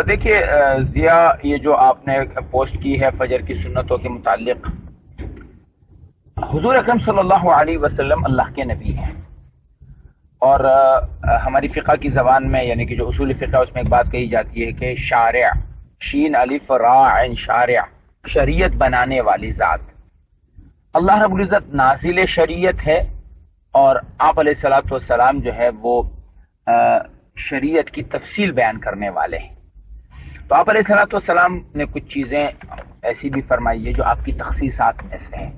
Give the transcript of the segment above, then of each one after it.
دیکھیے ضیا، یہ جو آپ نے پوسٹ کی ہے فجر کی سنتوں کے متعلق، حضور اکرم صلی اللہ علیہ وسلم اللہ کے نبی ہیں، اور ہماری فقہ کی زبان میں یعنی کہ جو اصول فقہ ہے اس میں ایک بات کہی جاتی ہے کہ شارع، شین الف را عین شارع، شریعت بنانے والی ذات اللہ رب العزت نازل شریعت ہے، اور آپ علیہ الصلوۃ والسلام جو ہے وہ شریعت کی تفصیل بیان کرنے والے ہیں۔ تو آپ علیہ الصلوۃ والسلام نے کچھ چیزیں ایسی بھی فرمائی ہے جو آپ کی تخصیصات میں سے ہیں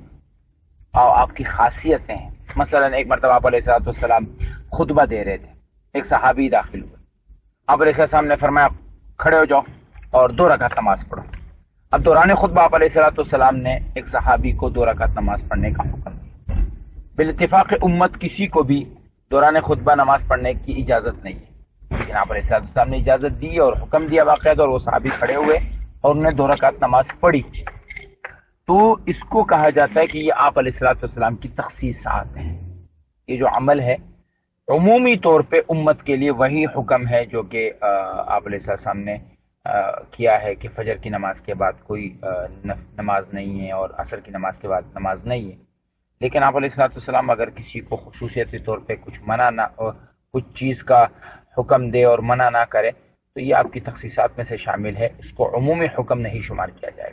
اور آپ کی خاصیتیں ہیں۔ مثلا ایک مرتبہ آپ علیہ الصلوۃ والسلام خطبہ دے رہے تھے، ایک صحابی داخل ہوئے، آپ علیہ السلام نے فرمایا کھڑے ہو جاؤ اور 2 رکعت نماز پڑھو۔ اب دوران خطبہ آپ علیہ الصلوۃ والسلام نے ایک صحابی کو 2 رکعت نماز پڑھنے کا حکم دیا۔ بالاتفاق امت کسی کو بھی دوران خطبہ نماز پڑھنے کی اجازت نہیں ہے، لیکن آپ علیہ السلام نے اجازت دی اور حکم دیا باقاعدہ، اور وہ صحابی کھڑے ہوئے اور انہوں نے 2 رکعت نماز پڑھی۔ تو اس کو کہا جاتا ہے کہ یہ آپ علیہ الصلوۃ والسلام کی تخصیصات ہیں۔ یہ جو عمل ہے عمومی طور پہ امت کے لیے وہی حکم ہے جو کہ آپ علیہ السلام نے کیا ہے کہ فجر کی نماز کے بعد کوئی نماز نہیں ہے اور عصر کی نماز کے بعد نماز نہیں ہے۔ لیکن آپ علیہ الصلوۃ والسلام اگر کسی کو خصوصیتی طور پہ کچھ چیز کا حکم دے اور منع نہ کرے تو یہ آپ کی تخصیصات میں سے شامل ہے، اس کو عمومی حکم نہیں شمار کیا جائے گا۔